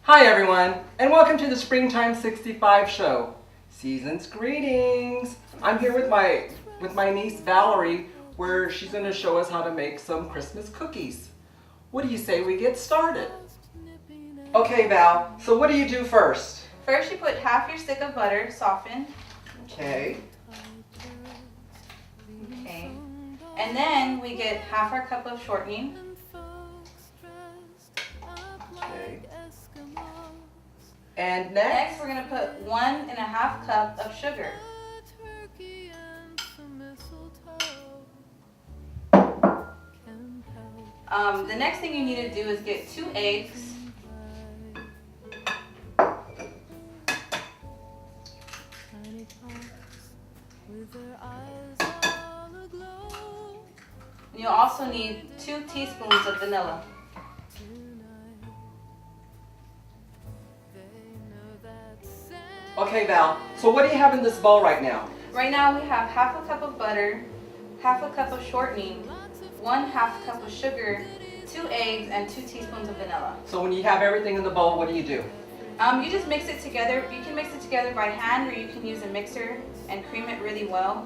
Hi everyone, and welcome to the Springtime65 Show. Season's greetings. I'm here with my niece Valerie, where she's going to show us how to make some Christmas cookies. What do you say we get started? Okay, Val. So what do you do first? First, you put half your stick of butter, softened. Okay. Okay. And then we get half our cup of shortening. Okay. And Next, we're going to put 1.5 cups of sugar. The next thing you need to do is get 2 eggs. And you'll also need 2 teaspoons of vanilla. Okay, Val. So what do you have in this bowl right now? Right now we have half a cup of butter, half a cup of shortening, 1/2 cup of sugar, 2 eggs, and 2 teaspoons of vanilla. So when you have everything in the bowl, what do? You just mix it together. You can mix it together by hand, or you can use a mixer and cream it really well.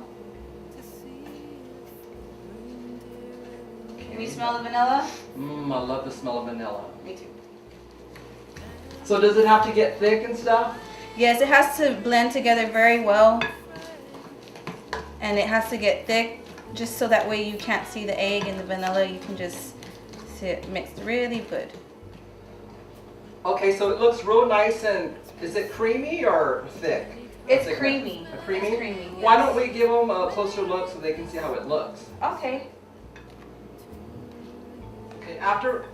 Can you smell the vanilla? I love the smell of vanilla. Me too. So does it have to get thick and stuff? Yes, it has to blend together very well, and it has to get thick, just so that way you can't see the egg and the vanilla. You can just see it mixed really good. Okay, so it looks real nice, and is it creamy or thick? It's creamy. Creamy? It's creamy, yes. Why don't we give them a closer look so they can see how it looks? Okay. Okay, after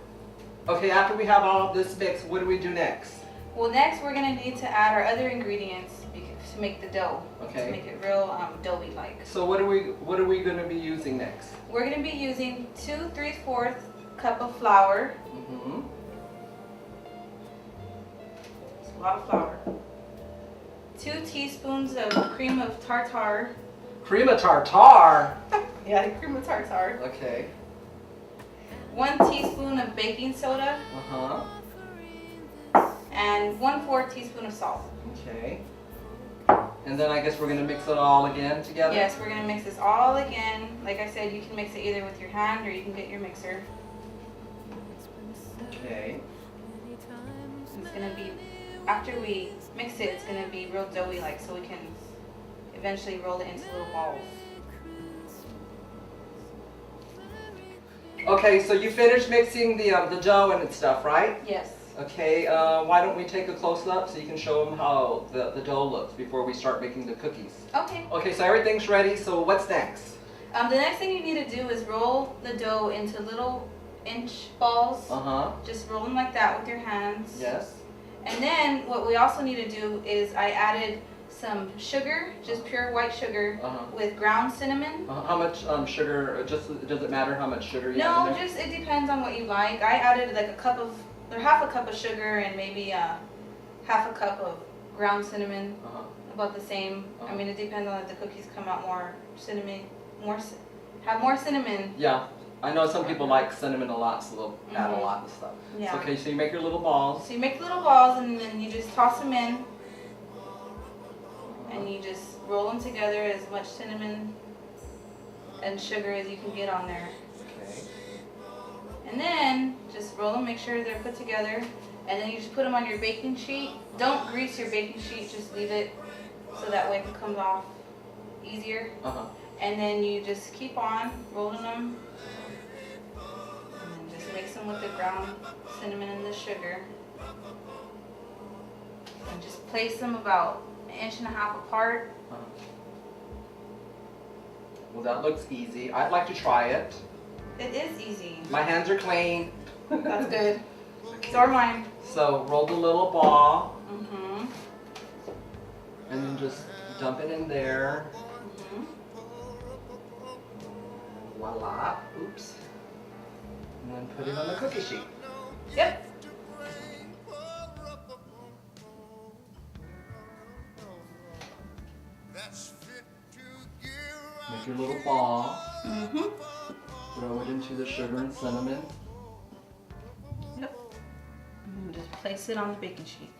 we have all of this mixed, what do we do next? Well, next we're going to need to add our other ingredients to make the dough. Okay. To make it real doughy-like. So what are we going to be using next? We're going to be using 2 3/4 cup of flour. Mm-hmm. It's a lot of flour. 2 teaspoons of cream of tartar. Cream of tartar? Yeah, cream of tartar. Okay. 1 teaspoon of baking soda. Uh-huh. And 1/4 teaspoon of salt. Okay. And then I guess we're going to mix it all again together? Yes, we're going to mix this all again. Like I said, you can mix it either with your hand or you can get your mixer. Okay. It's going to be, after we mix it, it's going to be real doughy-like, so we can eventually roll it into little balls. Okay, so you finished mixing the dough and stuff, right? Yes. Okay, why don't we take a close-up so you can show them how the dough looks before we start making the cookies. Okay. Okay, so everything's ready, so what's next? The next thing you need to do is roll the dough into little inch balls. Uh-huh. Just roll them like that with your hands. Yes. And then what we also need to do is I added some sugar, just pure white sugar, with ground cinnamon. How much sugar, does it matter how much sugar you add in there? No, it depends on what you like. I added like half a cup of sugar and maybe half a cup of ground cinnamon, about the same. I mean, it depends on if the cookies come out more cinnamon, have more cinnamon. Yeah, I know some people like cinnamon a lot, so they'll add a lot of stuff. Yeah. So, okay, so you make your little balls. So you make little balls and then you just toss them in, and you just roll them together, as much cinnamon and sugar as you can get on there. Okay. And then just roll them, make sure they're put together, and then you just put them on your baking sheet. Don't grease your baking sheet, just leave it so that way it comes off easier. And then you just keep on rolling them, and then just mix them with the ground cinnamon and the sugar, and just place them about 1.5 inches apart. Well, that looks easy. I'd like to try it. It is easy. My hands are clean. That's good. So are mine. So roll the little ball, Mm-hmm. and then just dump it in there. Mm-hmm. Voila. Oops. And then put it on the cookie sheet. Yep. Make your little ball. Mm-hmm. Throw it into the sugar and cinnamon. Yep. And just place it on the baking sheet.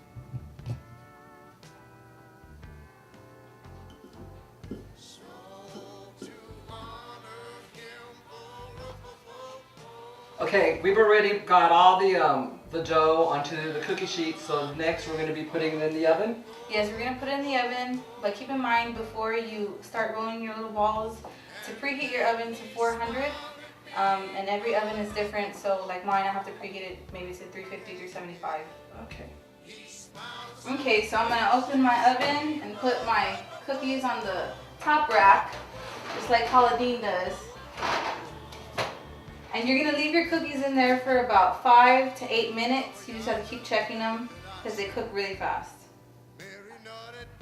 Okay, we've already got all the dough onto the cookie sheet, so next we're going to be putting it in the oven. Yes, we're going to put it in the oven, but keep in mind before you start rolling your little balls to preheat your oven to 400. And every oven is different, so like mine, I have to preheat it maybe to 350, 375. Okay. Okay, so I'm going to open my oven and put my cookies on the top rack, just like Pauline does. And you're going to leave your cookies in there for about 5 to 8 minutes. You just have to keep checking them because they cook really fast.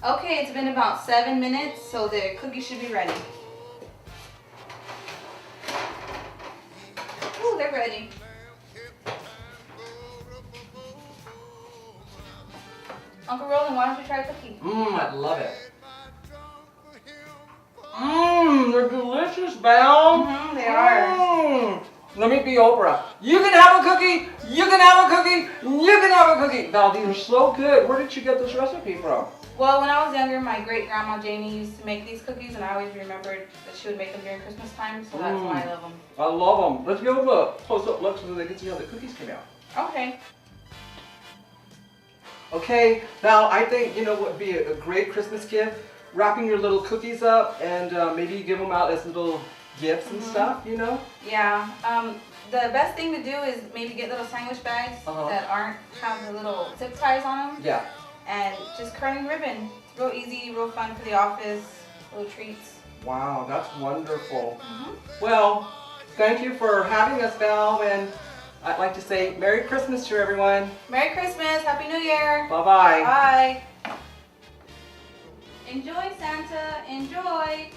Okay, it's been about 7 minutes, so the cookies should be ready. Ooh, they're ready. Uncle Roland, why don't you try a cookie? I love it. They're delicious, Val. They are. Let me be Oprah. You can have a cookie, you can have a cookie, you can have a cookie. Val, these are so good. Where did you get this recipe from? Well, when I was younger, my great-grandma Janie used to make these cookies, and I always remembered that she would make them during Christmas time, so that's why I love them. I love them. Let's give them a close-up look so they can see how the cookies came out. Okay. Okay, Val, I think, you know what would be a great Christmas gift? Wrapping your little cookies up and maybe you give them out as little gifts and stuff, you know? Yeah. The best thing to do is maybe get little sandwich bags that have the little zip ties on them. Yeah. And just curling ribbon. It's real easy, real fun for the office, little treats. Wow, that's wonderful. Well, thank you for having us, Val, and I'd like to say Merry Christmas to everyone. Merry Christmas, Happy New Year. Bye-bye. Bye. Enjoy, Santa, enjoy.